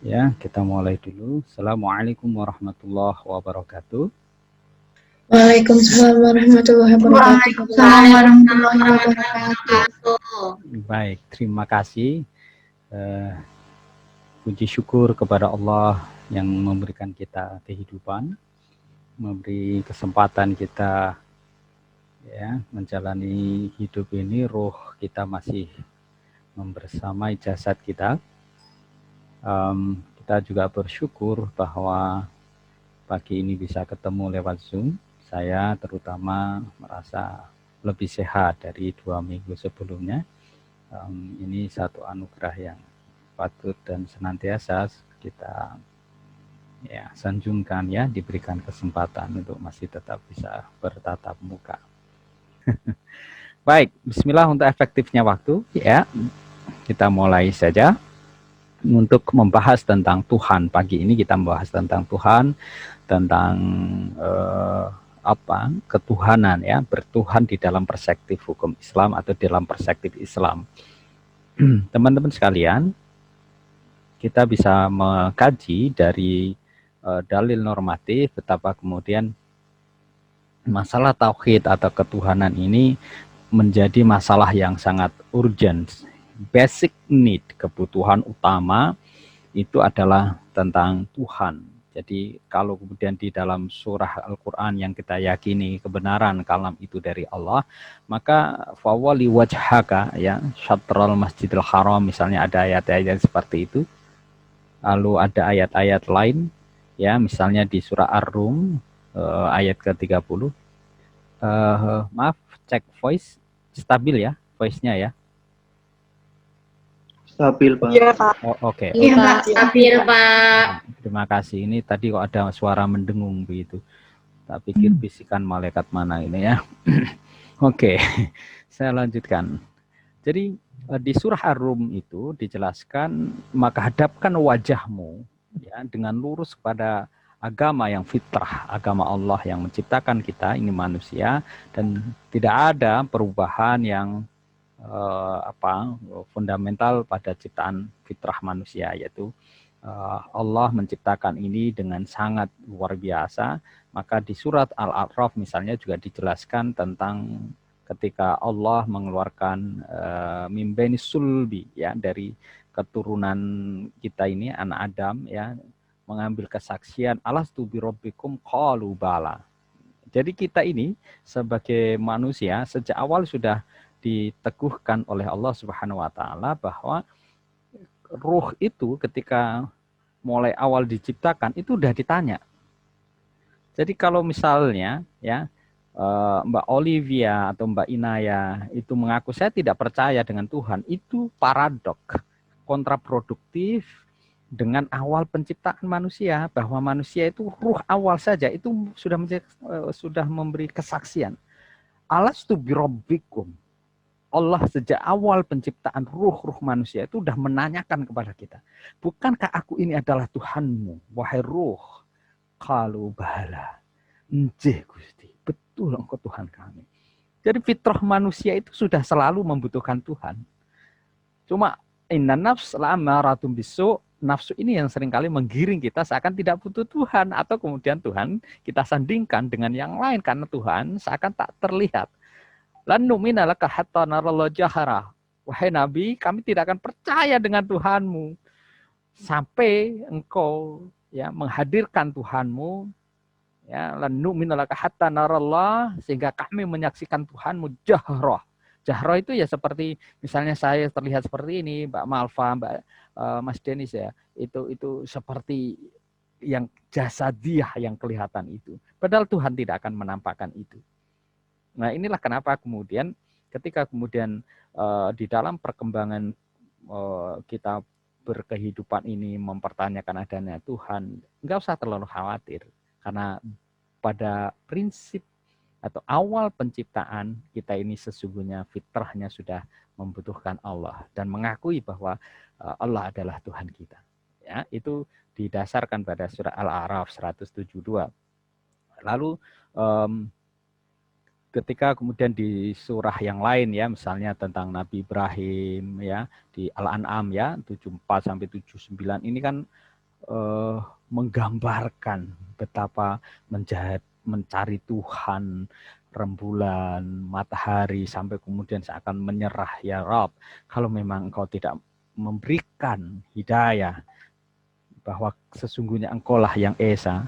Ya, kita mulai dulu. Assalamualaikum warahmatullahi wabarakatuh. Waalaikumsalam warahmatullahi wabarakatuh. Waalaikumsalam warahmatullahi wabarakatuh. Baik, terima kasih. Puji syukur kepada Allah yang memberikan kita kehidupan, memberi kesempatan kita ya menjalani hidup ini. Roh kita masih membersamai jasad kita. Kita juga bersyukur bahwa pagi ini bisa ketemu lewat Zoom. Saya terutama merasa lebih sehat dari 2 minggu sebelumnya. Ini satu anugerah yang patut dan senantiasa kita ya sanjungkan, ya, diberikan kesempatan untuk masih tetap bisa bertatap muka. Baik, bismillah. Untuk efektifnya waktu, ya, kita mulai saja. Untuk membahas tentang Tuhan, pagi ini kita membahas tentang Tuhan, tentang ketuhanan, ya, bertuhan di dalam perspektif hukum Islam atau dalam perspektif Islam. Teman-teman sekalian, kita bisa mengkaji dari dalil normatif betapa kemudian masalah tauhid atau ketuhanan ini menjadi masalah yang sangat urgent. Basic need, kebutuhan utama itu adalah tentang Tuhan. Jadi kalau kemudian di dalam surah Al-Quran yang kita yakini kebenaran kalam itu dari Allah, maka fawali wajhaka, ya, syatral masjidil haram, misalnya ada ayat-ayat seperti itu. Lalu ada ayat-ayat lain, ya, misalnya di surah Ar-Rum ayat ke-30. Maaf, cek voice stabil ya, voice-nya ya. Stabil, Pak. Iya, Pak. Oh, oke. Iya, Pak. Stabil, Pak. Terima kasih. Ini tadi kok ada suara mendengung begitu. Tak pikir bisikan malaikat mana ini, ya. Oke, saya lanjutkan. Jadi di surah Ar-Rum itu dijelaskan, maka hadapkan wajahmu, ya, dengan lurus kepada agama yang fitrah, agama Allah yang menciptakan kita ini manusia, dan tidak ada perubahan yang fundamental pada ciptaan fitrah manusia, yaitu Allah menciptakan ini dengan sangat luar biasa. Maka di surat Al-A'raf misalnya juga dijelaskan tentang ketika Allah mengeluarkan min bani sulbi, ya, dari keturunan kita ini, anak Adam, ya, mengambil kesaksian alastu bi rabbikum qalu bala. Jadi kita ini sebagai manusia sejak awal sudah diteguhkan oleh Allah Subhanahu wa taala bahwa ruh itu ketika mulai awal diciptakan itu udah ditanya. Jadi kalau misalnya, ya, Mbak Olivia atau Mbak Inaya itu mengaku saya tidak percaya dengan Tuhan, itu paradok, kontraproduktif dengan awal penciptaan manusia, bahwa manusia itu ruh awal saja itu sudah memberi kesaksian. Alastu birabbikum. Allah sejak awal penciptaan ruh-ruh manusia itu sudah menanyakan kepada kita, bukankah aku ini adalah Tuhanmu, wahai ruh? Qalu bala. Njih Gusti, betul engkau Tuhan kami. Jadi fitrah manusia itu sudah selalu membutuhkan Tuhan. Cuma inna nafs la'amaratun bisu, nafsu ini yang seringkali menggiring kita seakan tidak butuh Tuhan, atau kemudian Tuhan kita sandingkan dengan yang lain karena Tuhan seakan tak terlihat. Lan nu'mina laka hatta narallahu jahara. Wahai Nabi, kami tidak akan percaya dengan Tuhanmu sampai engkau, ya, menghadirkan Tuhanmu, ya, lan nu'mina laka hatta narallahu, sehingga kami menyaksikan Tuhanmu jahrah. Jahrah itu ya seperti misalnya saya terlihat seperti ini, Mbak Malva, Mas Denis, ya, itu seperti yang jasadiah yang kelihatan itu. Padahal Tuhan tidak akan menampakkan itu. Nah, inilah kenapa kemudian ketika kemudian di dalam perkembangan kita berkehidupan ini mempertanyakan adanya Tuhan, enggak usah terlalu khawatir, karena pada prinsip atau awal penciptaan kita ini sesungguhnya fitrahnya sudah membutuhkan Allah dan mengakui bahwa Allah adalah Tuhan kita. Ya, itu didasarkan pada surah Al-A'raf 172. Lalu ketika kemudian di surah yang lain, ya, misalnya tentang Nabi Ibrahim, ya, di Al-An'am, ya, 74 sampai 79 ini kan eh, menggambarkan betapa mencari Tuhan, rembulan, matahari, sampai kemudian seakan menyerah, ya Rob, kalau memang engkau tidak memberikan hidayah, bahwa sesungguhnya engkaulah yang Esa,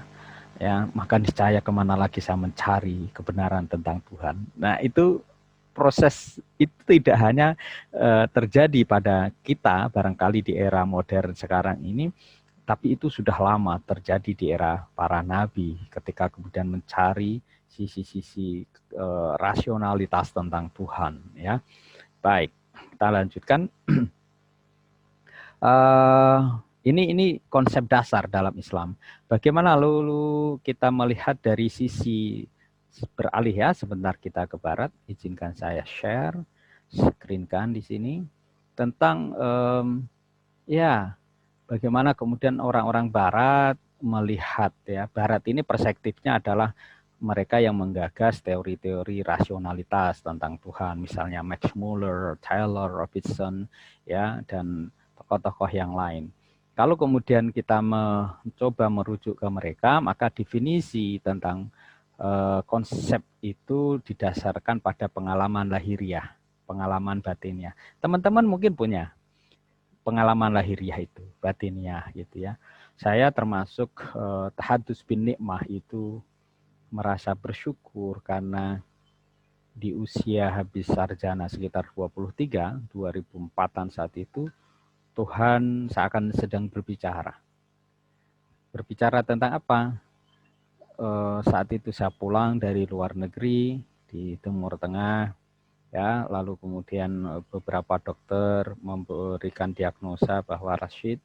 ya, maka niscaya kemana lagi saya mencari kebenaran tentang Tuhan. Nah, itu proses itu tidak hanya terjadi pada kita barangkali di era modern sekarang ini, tapi itu sudah lama terjadi di era para nabi ketika kemudian mencari sisi-sisi rasionalitas tentang Tuhan, ya. Baik, kita lanjutkan. Ini konsep dasar dalam Islam. Bagaimana lalu kita melihat dari sisi beralih, ya, sebentar kita ke barat. Izinkan saya share screen-kan di sini tentang ya, bagaimana kemudian orang-orang barat melihat, ya. Barat ini perspektifnya adalah mereka yang menggagas teori-teori rasionalitas tentang Tuhan, misalnya Max Muller, Taylor Robinson, ya, dan tokoh-tokoh yang lain. Kalau kemudian kita mencoba merujuk ke mereka, maka definisi tentang konsep itu didasarkan pada pengalaman lahiriah, pengalaman batinnya. Teman-teman mungkin punya pengalaman lahiriah itu, batiniah gitu, ya. Saya termasuk tahadus bin nikmah itu merasa bersyukur karena di usia habis sarjana sekitar 2004-an saat itu, Tuhan seakan sedang berbicara. Berbicara tentang apa? Saat itu saya pulang dari luar negeri di Timur Tengah, ya, lalu kemudian beberapa dokter memberikan diagnosa bahwa Rashid,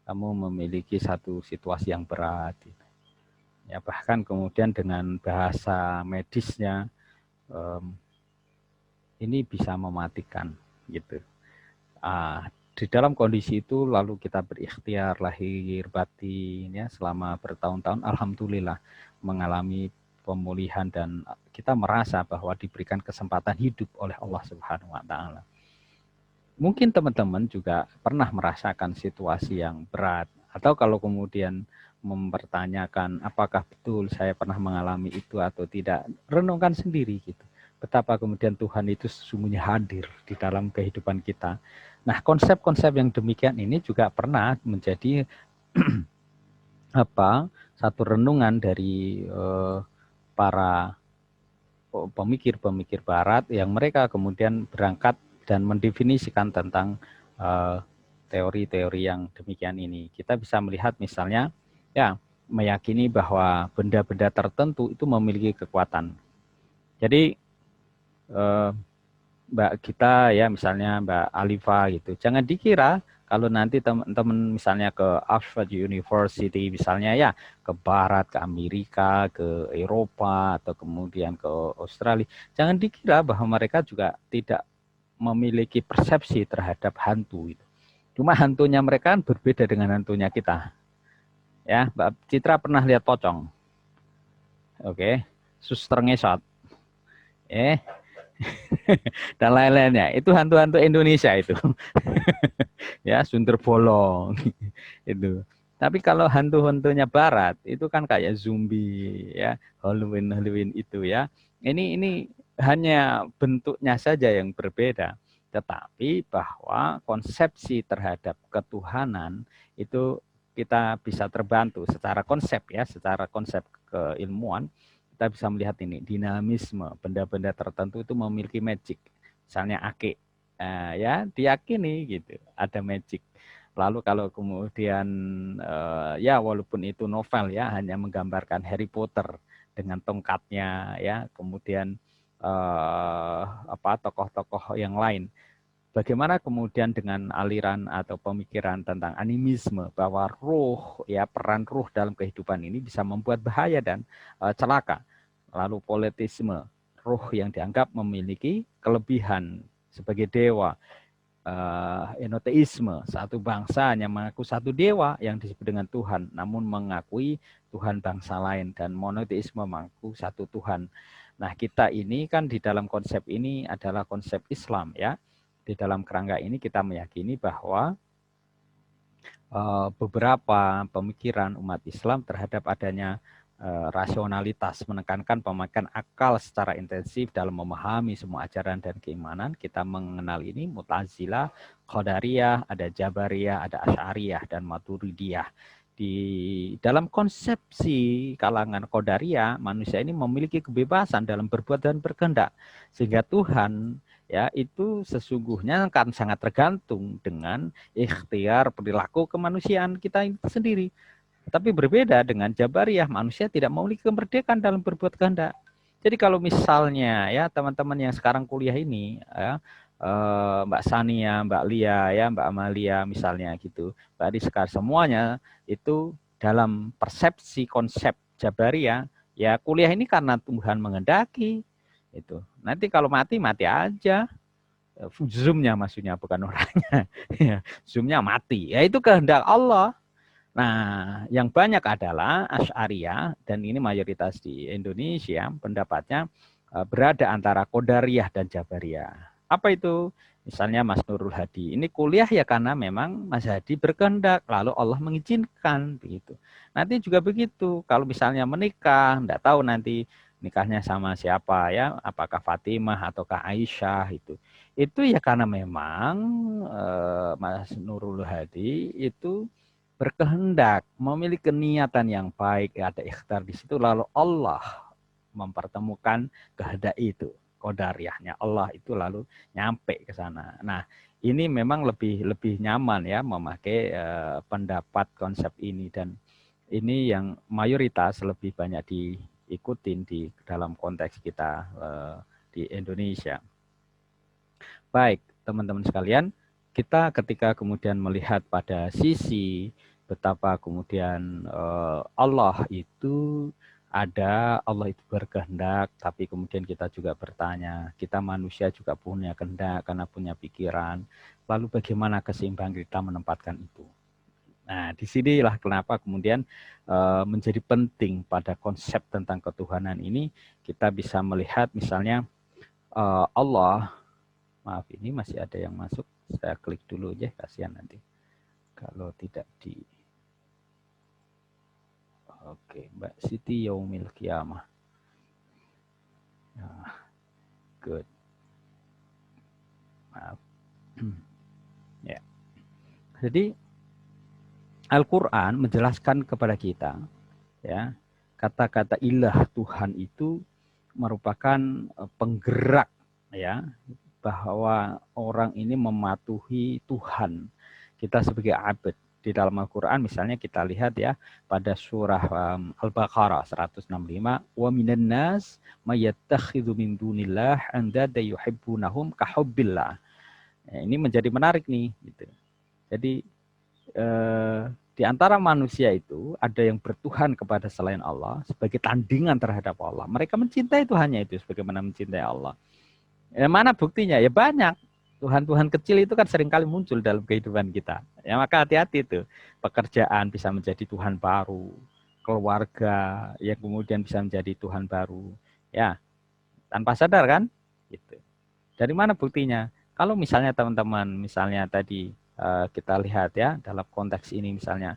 kamu memiliki satu situasi yang berat. Ya, bahkan kemudian dengan bahasa medisnya, ini bisa mematikan, gitu. Di dalam kondisi itu lalu kita berikhtiar lahir batin, ya, selama bertahun-tahun, alhamdulillah mengalami pemulihan dan kita merasa bahwa diberikan kesempatan hidup oleh Allah Subhanahu wa taala. Mungkin teman-teman juga pernah merasakan situasi yang berat, atau kalau kemudian mempertanyakan apakah betul saya pernah mengalami itu atau tidak, renungkan sendiri gitu. Betapa kemudian Tuhan itu sesungguhnya hadir di dalam kehidupan kita. Nah, konsep-konsep yang demikian ini juga pernah menjadi satu renungan dari para pemikir-pemikir barat yang mereka kemudian berangkat dan mendefinisikan tentang teori-teori yang demikian ini. Kita bisa melihat misalnya, ya, meyakini bahwa benda-benda tertentu itu memiliki kekuatan. Jadi Mbak kita, ya, misalnya Mbak Alifa gitu, jangan dikira kalau nanti teman-teman misalnya ke Oxford University misalnya, ya, ke barat, ke Amerika, ke Eropa, atau kemudian ke Australia, jangan dikira bahwa mereka juga tidak memiliki persepsi terhadap hantu itu. Cuma hantunya mereka kan berbeda dengan hantunya kita. Ya, Mbak Citra pernah lihat pocong? Oke, suster ngesot. Dan lain-lainnya. Itu hantu-hantu Indonesia itu. Ya, sundel bolong itu. Tapi kalau hantu-hantunya barat itu kan kayak zombie, ya, Halloween itu, ya. Ini hanya bentuknya saja yang berbeda, tetapi bahwa konsepsi terhadap ketuhanan itu kita bisa terbantu secara konsep, ya, secara konsep keilmuan. Kita bisa melihat ini dinamisme benda-benda tertentu itu memiliki magic. Misalnya ake, ya, diyakini gitu ada magic. Lalu kalau kemudian ya, walaupun itu novel, ya, hanya menggambarkan Harry Potter dengan tongkatnya, ya, kemudian tokoh-tokoh yang lain. Bagaimana kemudian dengan aliran atau pemikiran tentang animisme bahwa ruh, ya, peran ruh dalam kehidupan ini bisa membuat bahaya dan celaka. Lalu politisme, ruh yang dianggap memiliki kelebihan sebagai dewa. Enoteisme, satu bangsa hanya mengaku satu dewa yang disebut dengan Tuhan, namun mengakui Tuhan bangsa lain, dan monoteisme mengaku satu Tuhan. Nah, kita ini kan di dalam konsep ini adalah konsep Islam, ya. Di dalam kerangka ini kita meyakini bahwa beberapa pemikiran umat Islam terhadap adanya rasionalitas, menekankan pemakaian akal secara intensif dalam memahami semua ajaran dan keimanan. Kita mengenal ini Mu'tazilah, Qadariyah, ada Jabariyah, ada Asy'ariyah dan Maturidiyah. Di dalam konsepsi kalangan Qadariyah, manusia ini memiliki kebebasan dalam berbuat dan berkehendak, sehingga Tuhan ya itu sesungguhnya akan sangat tergantung dengan ikhtiar perilaku kemanusiaan kita itu sendiri. Tapi berbeda dengan Jabariyah, manusia tidak memiliki kemerdekaan dalam berbuat kehendak. Jadi kalau misalnya ya teman-teman yang sekarang kuliah ini ya, Mbak Sania, Mbak Lia, ya Mbak Amalia misalnya gitu, Mbak Rizka, semuanya itu dalam persepsi konsep Jabariyah, ya kuliah ini karena Tuhan menghendaki itu. Nanti kalau mati mati aja. Zoom-nya maksudnya bukan orangnya. Zoom-nya mati. Ya itu kehendak Allah. Nah, yang banyak adalah Asy'ariyah, dan ini mayoritas di Indonesia, pendapatnya berada antara Qadariyah dan Jabariyah. Apa itu? Misalnya Mas Nurul Hadi, ini kuliah ya karena memang Mas Hadi berkehendak, lalu Allah mengizinkan, begitu. Nanti juga begitu, kalau misalnya menikah, enggak tahu nanti nikahnya sama siapa ya, apakah Fatimah ataukah Aisyah itu. Itu ya karena memang Mas Nurul Hadi itu berkehendak, memiliki niatan yang baik, ada ikhtiar di situ, lalu Allah mempertemukan kehendak itu. Qadariyahnya Allah itu lalu nyampe ke sana. Nah, ini memang lebih nyaman ya memakai pendapat konsep ini, dan ini yang mayoritas lebih banyak diikutin di dalam konteks kita di Indonesia. Baik, teman-teman sekalian, kita ketika kemudian melihat pada sisi betapa kemudian Allah itu ada, Allah itu berkehendak, tapi kemudian kita juga bertanya, kita manusia juga punya kehendak karena punya pikiran, lalu bagaimana keseimbangan kita menempatkan itu. Nah, disinilah kenapa kemudian menjadi penting pada konsep tentang ketuhanan ini, kita bisa melihat misalnya Allah, maaf ini masih ada yang masuk, saya klik dulu ya, kasihan nanti kalau tidak di. Oke, Mbak Siti Yaumil Qiyamah. Nah, good. Maaf. Ya. Jadi Al-Qur'an menjelaskan kepada kita ya, kata-kata ilah Tuhan itu merupakan penggerak ya, bahwa orang ini mematuhi Tuhan. Kita sebagai abad. Di dalam Al-Quran misalnya kita lihat ya pada surah Al-Baqarah 165, wa minan nas mayattakhidhu min dunillah andada yuhibbunahum kahubbillah. Ini menjadi menarik nih gitu. Jadi di antara manusia itu ada yang bertuhan kepada selain Allah sebagai tandingan terhadap Allah. Mereka mencintai Tuhannya itu sebagaimana mencintai Allah. Ya, mana buktinya? Ya banyak. Tuhan-Tuhan kecil itu kan seringkali muncul dalam kehidupan kita. Ya maka hati-hati tuh. Pekerjaan bisa menjadi Tuhan baru, keluarga yang kemudian bisa menjadi Tuhan baru. Ya, tanpa sadar kan? Gitu. Dari mana buktinya? Kalau misalnya teman-teman, misalnya tadi kita lihat ya dalam konteks ini misalnya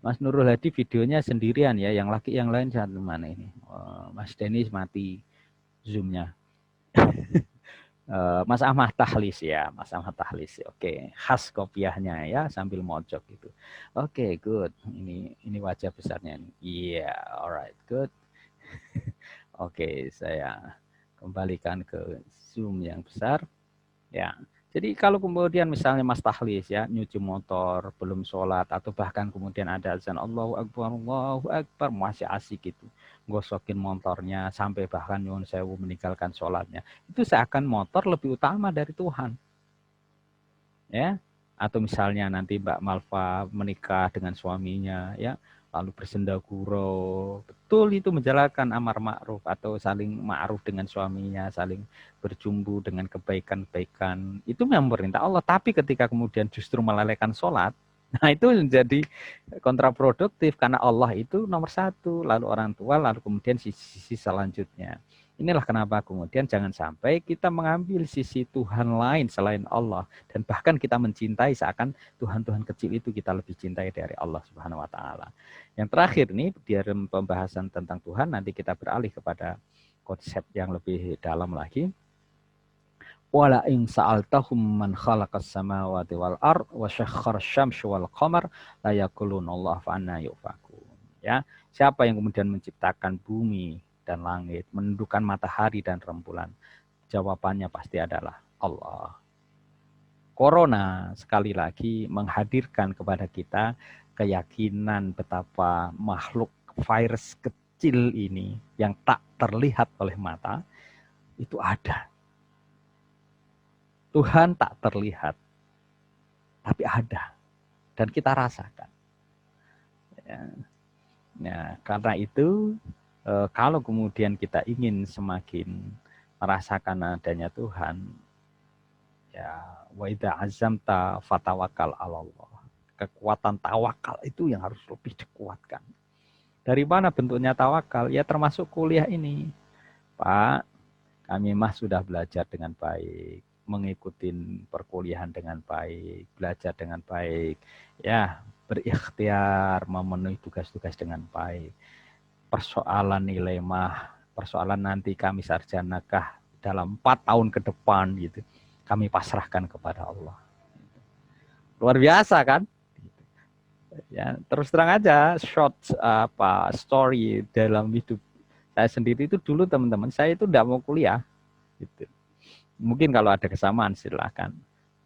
Mas Nurul Hadi videonya sendirian ya, yang laki yang lain satu mana ini? Mas Denis mati zoomnya. Mas Ahmad Tahlis ya, Mas Ahmad Tahlis. Oke, khas kopiahnya ya sambil mojok gitu. Oke, good. Ini wajah besarnya nih. Iya, alright, good. Oke, saya kembalikan ke zoom yang besar. Ya. Jadi kalau kemudian misalnya Mas Tahlis ya nyuci motor, belum sholat, atau bahkan kemudian ada azan Allahu Akbar, masih asik gitu, gosokin motornya sampai bahkan nyuwun sewu meninggalkan sholatnya, itu seakan motor lebih utama dari Tuhan. Ya, atau misalnya nanti Mbak Malva menikah dengan suaminya ya, lalu bersendaguro, betul itu menjalankan amar ma'ruf atau saling ma'ruf dengan suaminya, saling berjumbu dengan kebaikan-kebaikan, itu memang perintah Allah. Tapi ketika kemudian justru melalaikan sholat, nah itu menjadi kontraproduktif karena Allah itu nomor satu, lalu orang tua, lalu kemudian sisi selanjutnya. Inilah kenapa kemudian jangan sampai kita mengambil sisi Tuhan lain selain Allah. Dan bahkan kita mencintai seakan Tuhan-Tuhan kecil itu kita lebih cintai dari Allah Subhanahu wa Ta'ala. Yang terakhir nih, di dalam pembahasan tentang Tuhan, nanti kita beralih kepada konsep yang lebih dalam lagi. Wala in sa'altahum man khalaqas samawati wal ard wa syakhkhara asy-syamsa wal qamar la yaquluna Allah fa anna yufakun. Ya, siapa yang kemudian menciptakan bumi dan langit, menundukkan matahari dan rembulan? Jawabannya pasti adalah Allah. Corona sekali lagi menghadirkan kepada kita keyakinan betapa makhluk virus kecil ini yang tak terlihat oleh mata itu ada. Tuhan tak terlihat, tapi ada. Dan kita rasakan. Ya, karena itu kalau kemudian kita ingin semakin merasakan adanya Tuhan, ya wa idza azamta fatawakkal 'alallah. Kekuatan tawakal itu yang harus lebih dikuatkan. Dari mana bentuknya tawakal? Ya termasuk kuliah ini. Pak, kami mah sudah belajar dengan baik, mengikuti perkuliahan dengan baik, belajar dengan baik, ya berikhtiar memenuhi tugas-tugas dengan baik. Persoalan nilai mah, persoalan nanti kami sarjanakah dalam 4 tahun ke depan gitu, kami pasrahkan kepada Allah. Luar biasa kan? Ya, terus terang aja short story dalam hidup saya sendiri itu dulu teman-teman, saya itu tidak mau kuliah gitu. Mungkin kalau ada kesamaan silahkan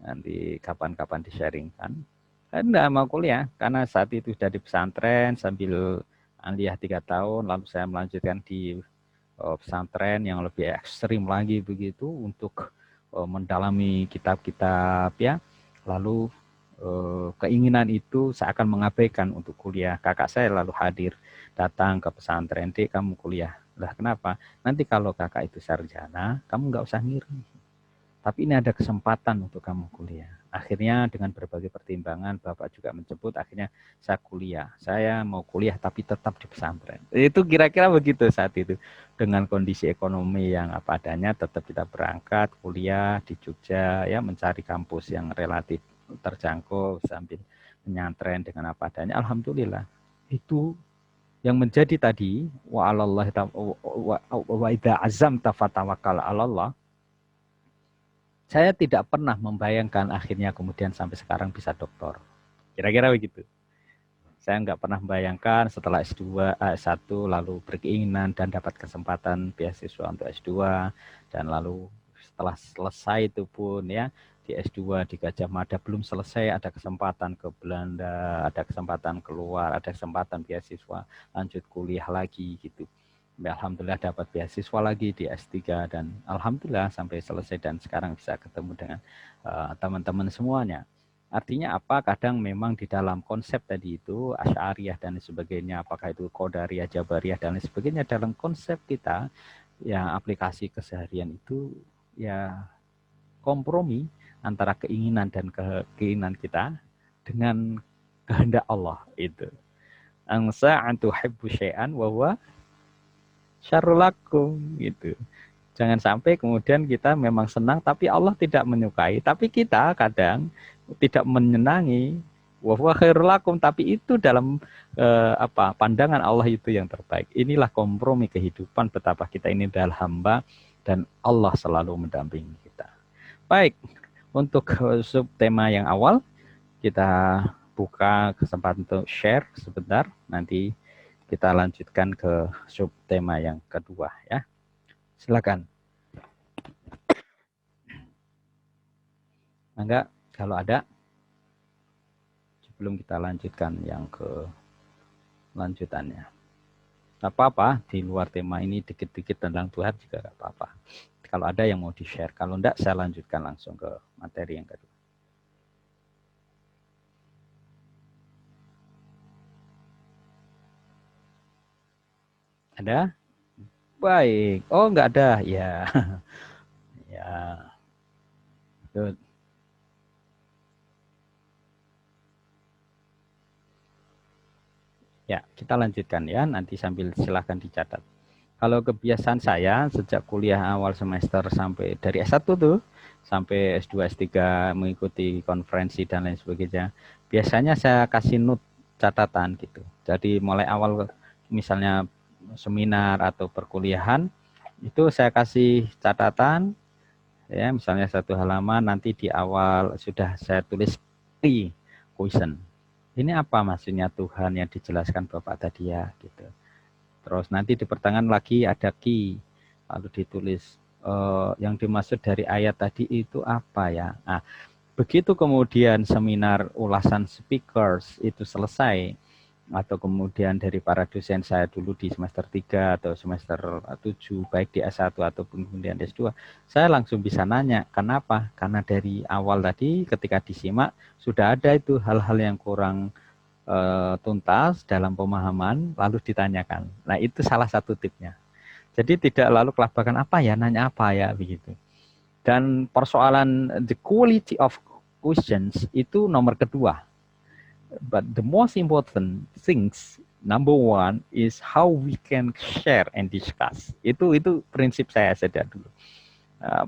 nanti kapan-kapan di-sharingkan. Saya tidak mau kuliah karena saat itu sudah di pesantren sambil aliyah 3 tahun, lalu saya melanjutkan di pesantren yang lebih ekstrim lagi begitu untuk mendalami kitab-kitab ya. Lalu keinginan itu saya akan mengabaikan untuk kuliah. Kakak saya lalu hadir datang ke pesantren, "Dek, kamu kuliah." Lah kenapa? Nanti kalau kakak itu sarjana, kamu nggak usah ngiri. Tapi ini ada kesempatan untuk kamu kuliah. Akhirnya dengan berbagai pertimbangan, Bapak juga menjemput, akhirnya saya kuliah. Saya mau kuliah tapi tetap di pesantren. Itu kira-kira begitu saat itu. Dengan kondisi ekonomi yang apa adanya, tetap kita berangkat kuliah di Jogja, ya mencari kampus yang relatif terjangkau sambil menyantren dengan apa adanya. Alhamdulillah. Itu yang menjadi tadi wa 'alallahi wa idza azamta fatawakkal 'alallah. Saya tidak pernah membayangkan akhirnya kemudian sampai sekarang bisa doktor. Kira-kira begitu. Saya nggak pernah membayangkan setelah S2, S1 lalu berkeinginan dan dapat kesempatan beasiswa untuk S2 dan lalu setelah selesai itu pun ya di S2 di Gajah Mada belum selesai ada kesempatan ke Belanda, ada kesempatan keluar, ada kesempatan beasiswa lanjut kuliah lagi gitu. Alhamdulillah dapat beasiswa lagi di S3 dan alhamdulillah sampai selesai dan sekarang bisa ketemu dengan teman-teman semuanya. Artinya apa? Kadang memang di dalam konsep tadi itu Asy'ariyah dan sebagainya, apakah itu Qadariyah, Jabariyah dan lain sebagainya, dalam konsep kita yang aplikasi keseharian itu ya kompromi antara keinginan dan keinginan kita dengan kehendak Allah itu. Angsa antuhibbu syai'an wa huwa syarrulakum gitu. Jangan sampai kemudian kita memang senang tapi Allah tidak menyukai, tapi kita kadang tidak menyenangi wa huwa khairulakum, tapi itu dalam pandangan Allah itu yang terbaik. Inilah kompromi kehidupan betapa kita ini adalah hamba dan Allah selalu mendampingi kita. Baik, untuk subtema yang awal kita buka kesempatan untuk share sebentar, nanti kita lanjutkan ke subtema yang kedua ya. Silakan. Enggak, kalau ada sebelum kita lanjutkan yang ke lanjutannya. Enggak apa-apa, di luar tema ini dikit-dikit tentang Tuhan juga enggak apa-apa. Kalau ada yang mau di-share, kalau enggak saya lanjutkan langsung ke materi yang kedua. Ada? Baik. Oh, enggak ada. Ya. Ya. Good. Ya, kita lanjutkan ya. Nanti sambil silahkan dicatat. Kalau kebiasaan saya sejak kuliah awal semester sampai dari S1 tuh sampai S2, S3 mengikuti konferensi dan lain sebagainya. Biasanya saya kasih note catatan gitu. Jadi mulai awal misalnya seminar atau perkuliahan itu saya kasih catatan ya, misalnya satu halaman nanti di awal sudah saya tulis key question. Ini apa maksudnya Tuhan yang dijelaskan Bapak tadi ya gitu. Terus nanti di pertengahan lagi ada key, lalu ditulis yang dimaksud dari ayat tadi itu apa ya. Nah, begitu kemudian seminar ulasan speakers itu selesai, atau kemudian dari para dosen saya dulu di semester 3 atau semester 7, baik di S1 ataupun kemudian S2, saya langsung bisa nanya, kenapa? Karena dari awal tadi ketika disimak, sudah ada itu hal-hal yang kurang tuntas dalam pemahaman lalu ditanyakan. Nah, itu salah satu tipnya. Jadi tidak lalu kelabakan apa ya, nanya apa ya begitu. Dan persoalan the quality of questions itu nomor kedua. But the most important things number one is how we can share and discuss. Itu prinsip saya sejak dulu.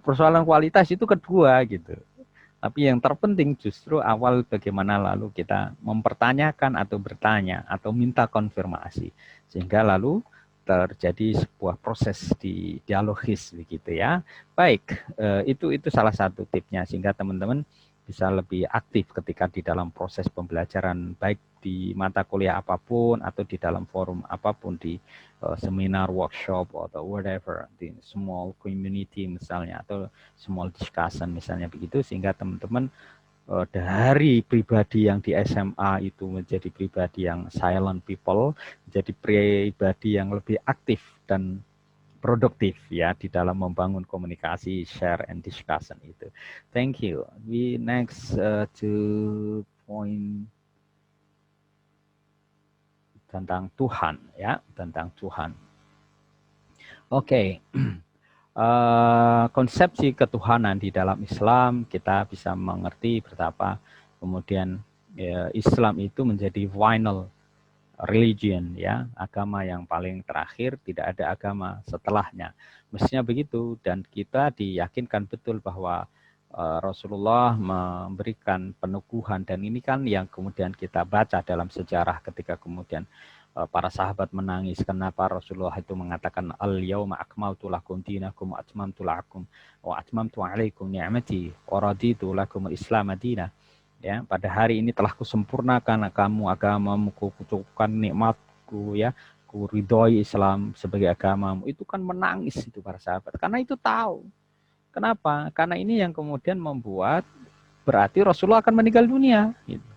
Persoalan kualitas itu kedua gitu. Tapi yang terpenting justru awal bagaimana lalu kita mempertanyakan atau bertanya atau minta konfirmasi. Sehingga lalu terjadi sebuah proses di dialogis begitu ya. Baik, itu salah satu tipnya sehingga teman-teman bisa lebih aktif ketika di dalam proses pembelajaran baik di mata kuliah apapun atau di dalam forum apapun di seminar, workshop atau whatever di small community misalnya atau small discussion misalnya begitu sehingga teman-teman dari pribadi yang di SMA itu menjadi pribadi yang silent people, menjadi pribadi yang lebih aktif dan produktif ya di dalam membangun komunikasi, share and discussion itu. Thank you. We next to point tentang Tuhan ya, tentang Tuhan. Oke. Konsepsi ketuhanan di dalam Islam kita bisa mengerti betapa kemudian Islam itu menjadi final religion ya, agama yang paling terakhir, tidak ada agama setelahnya. Mestinya begitu dan kita diyakinkan betul bahwa Rasulullah memberikan peneguhan dan ini kan yang kemudian kita baca dalam sejarah ketika kemudian para sahabat menangis kenapa Rasulullah itu mengatakan al-yauma akmaltu lakum dinakum wa atmamtu lakum wa atmamtu alaikum ni'mati wa raditu lakum al-islam madinah. Ya, pada hari ini telah kusempurnakan kamu agamamu, kucukupkan nikmatku ya, ku ridhoi Islam sebagai agamamu. Itu kan menangis itu para sahabat karena itu tahu. Kenapa? Karena ini yang kemudian membuat berarti Rasulullah akan meninggal dunia gitu.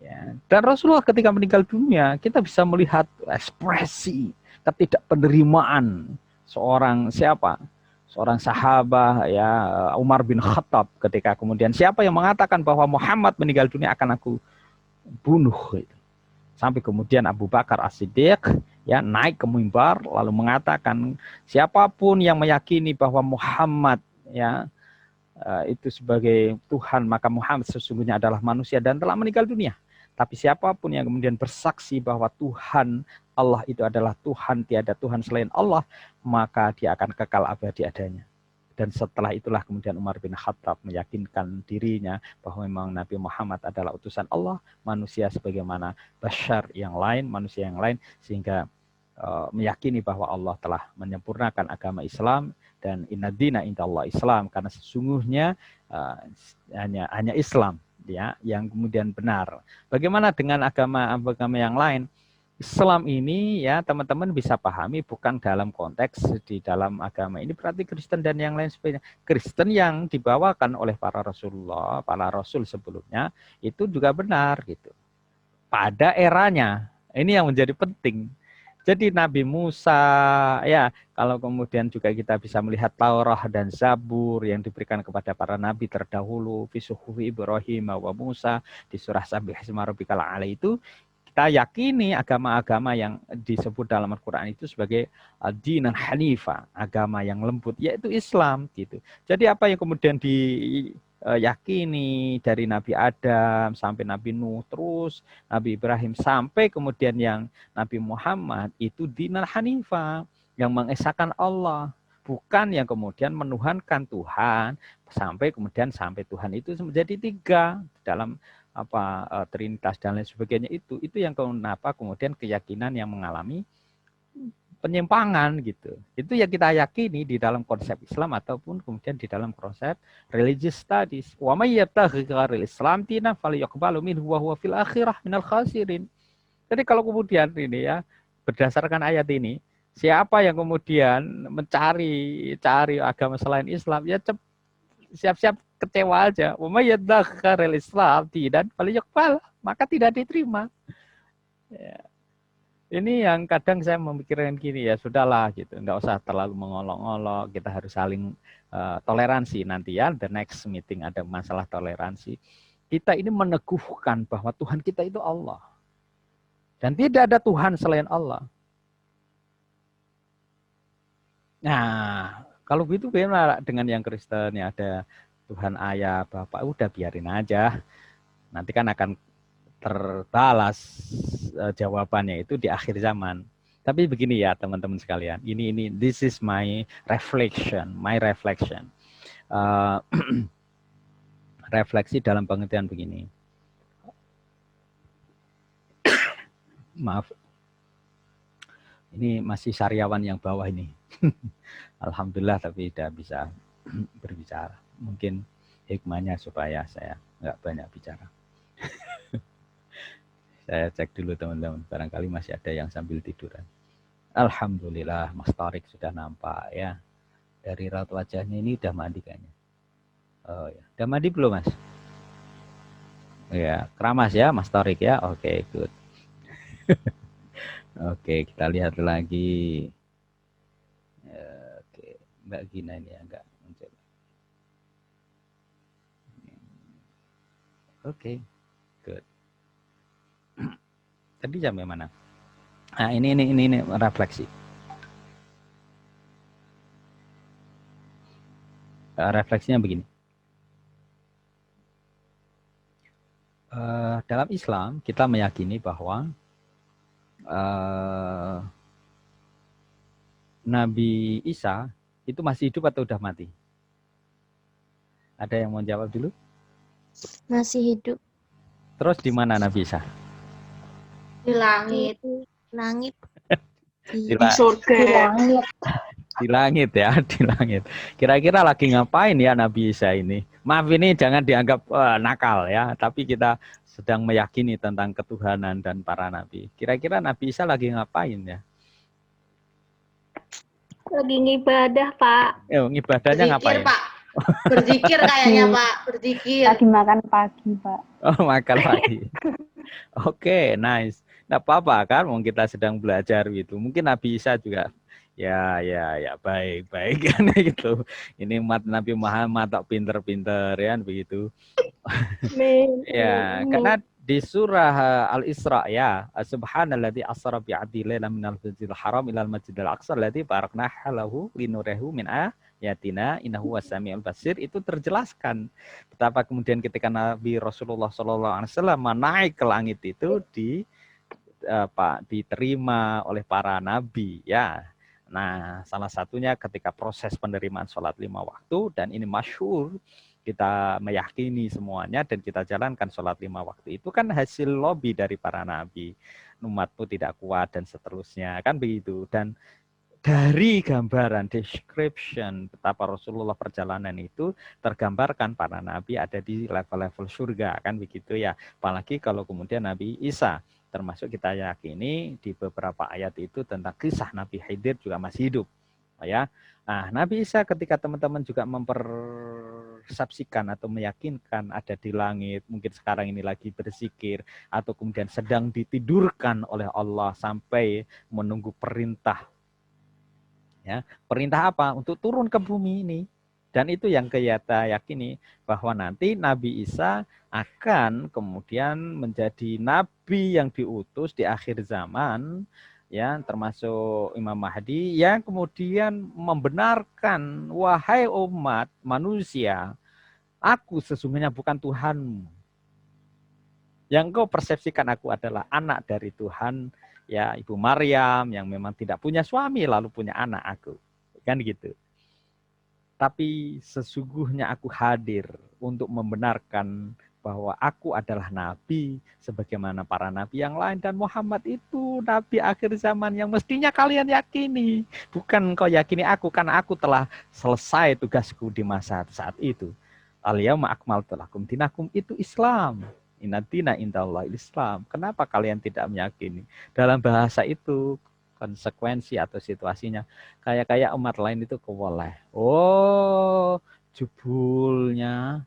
Ya. Dan Rasulullah ketika meninggal dunia, kita bisa melihat ekspresi ketidakpenerimaan seorang siapa? Seorang sahabat ya Umar bin Khattab ketika kemudian siapa yang mengatakan bahwa Muhammad meninggal dunia akan aku bunuh gitu. Sampai kemudian Abu Bakar As-Siddiq ya naik ke mimbar lalu mengatakan siapapun yang meyakini bahwa Muhammad ya itu sebagai Tuhan maka Muhammad sesungguhnya adalah manusia dan telah meninggal dunia. Tapi siapapun yang kemudian bersaksi bahwa Tuhan Allah itu adalah Tuhan, tiada Tuhan selain Allah, maka dia akan kekal abadi adanya. Dan setelah itulah kemudian Umar bin Khattab meyakinkan dirinya bahwa memang Nabi Muhammad adalah utusan Allah, manusia sebagaimana bashar yang lain, manusia yang lain, sehingga meyakini bahwa Allah telah menyempurnakan agama Islam dan inna dina indallah Islam, karena sesungguhnya hanya Islam ya yang kemudian benar. Bagaimana dengan agama-agama yang lain? Islam ini ya teman-teman bisa pahami bukan dalam konteks di dalam agama ini berarti Kristen dan yang lain sebagainya. Kristen yang dibawakan oleh para Rasulullah, para Rasul sebelumnya itu juga benar gitu. Pada eranya. Ini yang menjadi penting. Jadi Nabi Musa, ya kalau kemudian juga kita bisa melihat Taurat dan Zabur yang diberikan kepada para nabi terdahulu, fi suhufi Ibrahim wa Musa, di surah Sabbih isma rabbikal a'la itu, kita yakini agama-agama yang disebut dalam Al-Quran itu sebagai dinan hanifa, agama yang lembut, yaitu Islam gitu. Jadi apa yang kemudian yakini dari Nabi Adam sampai Nabi Nuh terus Nabi Ibrahim sampai kemudian yang Nabi Muhammad itu dinal hanifah yang mengesahkan Allah, bukan yang kemudian menuhankan Tuhan sampai Tuhan itu menjadi tiga dalam Trinitas dan lain sebagainya. Itu yang kenapa kemudian keyakinan yang mengalami penyimpangan gitu. Itu yang kita yakini di dalam konsep Islam ataupun kemudian di dalam konsep religious studies. Wa may yabtaghi ghairil Islam dinan falyuqbalu minhu wa huwa fil akhirah minal khasirin. Jadi kalau kemudian ini ya berdasarkan ayat ini, siapa yang kemudian mencari agama selain Islam ya siap-siap kecewa aja. Wa may yabtaghi ghairil Islam dinan falyuqbal, maka tidak diterima. Ya. Ini yang kadang saya memikirkan gini ya, sudahlah gitu, nggak usah terlalu mengolok-olok, kita harus saling toleransi nanti ya, the next meeting ada masalah toleransi. Kita ini meneguhkan bahwa Tuhan kita itu Allah. Dan tidak ada Tuhan selain Allah. Nah, kalau begitu bagaimana dengan yang Kristen ya, ada Tuhan Ayah, Bapak, udah biarin aja. Nanti kan akan terbalas jawabannya itu di akhir zaman. Tapi begini ya teman-teman sekalian, ini this is my reflection. Refleksi dalam pengertian begini. Maaf, ini masih sariawan yang bawah ini. Alhamdulillah tapi tidak bisa berbicara. Mungkin hikmahnya supaya saya nggak banyak bicara. Saya cek dulu teman-teman, barangkali masih ada yang sambil tiduran. Alhamdulillah Mas Tarik sudah nampak ya. Dari raut wajahnya ini udah mandi kayaknya. Oh ya, udah mandi belum Mas? Ya, keramas ya Mas Tarik ya. Oke, good. Oke, kita lihat lagi. Oke, Mbak Gina ini ya enggak muncul. Oke, good. Tadi sampai mana? Nah, ini refleksi. Refleksinya begini. Dalam Islam kita meyakini bahwa Nabi Isa itu masih hidup atau udah mati? Ada yang mau jawab dulu? Masih hidup. Terus di mana Nabi Isa? Di langit. Langit. Di surga. Di langit ya, di langit. Kira-kira lagi ngapain ya Nabi Isa ini? Maaf ini jangan dianggap nakal ya, tapi kita sedang meyakini tentang ketuhanan dan para nabi. Kira-kira Nabi Isa lagi ngapain ya? Lagi ngibadah, Pak. Ngibadahnya ngapain? Pak. Berzikir kayaknya, Pak. Berzikir. Lagi makan pagi, Pak. Oh, makan pagi. Oke, nice. Nggak apa-apa kan, mau kita sedang belajar gitu. Mungkin Nabi Isa juga ya baik kan gitu. Ini umat Nabi Muhammad tak pinter-pinter ya begitu. Ya, karena di surah Al-Isra ya, subhanalladzi asra bi 'abdihi lailan minal masjidil haram ilal masjidil aqsa alladzi barakna halahu linurihu min ayatina innahu wasamiul basir, itu terjelaskan betapa kemudian ketika Nabi Rasulullah SAW naik ke langit itu diterima oleh para nabi ya. Nah, salah satunya ketika proses penerimaan sholat 5 waktu, dan ini masyhur, kita meyakini semuanya dan kita jalankan sholat 5 waktu itu kan hasil lobby dari para nabi. Umatmu tidak kuat dan seterusnya, kan begitu. Dan dari gambaran description betapa Rasulullah perjalanan itu tergambarkan para nabi ada di level-level surga, kan begitu ya. Apalagi kalau kemudian Nabi Isa, termasuk kita yakini di beberapa ayat itu tentang kisah Nabi Khidir juga masih hidup ya. Nah, Nabi Isa ketika teman-teman juga mempersepsikan atau meyakinkan ada di langit, mungkin sekarang ini lagi berzikir atau kemudian sedang ditidurkan oleh Allah sampai menunggu perintah. Ya, perintah apa? Untuk turun ke bumi ini. Dan itu yang kita yakini bahwa nanti Nabi Isa akan kemudian menjadi nabi yang diutus di akhir zaman ya, termasuk Imam Mahdi yang kemudian membenarkan, wahai umat manusia, aku sesungguhnya bukan Tuhanmu. Yang kau persepsikan aku adalah anak dari Tuhan ya Ibu Maryam yang memang tidak punya suami lalu punya anak aku. Kan gitu. Tapi sesungguhnya aku hadir untuk membenarkan bahwa aku adalah nabi sebagaimana para nabi yang lain dan Muhammad itu nabi akhir zaman yang mestinya kalian yakini. Bukan kau yakini aku karena aku telah selesai tugasku di masa saat itu. Al-yauma akmaltu lakum dinakum itu Islam. Innatina indallahil Islam. Kenapa kalian tidak meyakini? Dalam bahasa itu konsekuensi atau situasinya kayak umat lain itu boleh. Oh, jebulnya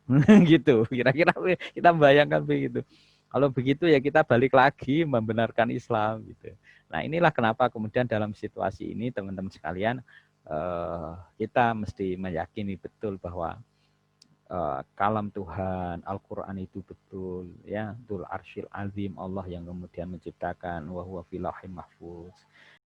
gitu. Kira-kira kita bayangkan begitu. Kalau begitu ya kita balik lagi membenarkan Islam gitu. Nah, inilah kenapa kemudian dalam situasi ini teman-teman sekalian kita mesti meyakini betul bahwa kalam Tuhan, Al-Qur'an itu betul ya, Dzul Arsyil Azim, Allah yang kemudian menciptakan wa huwa fil lauhil mahfuz.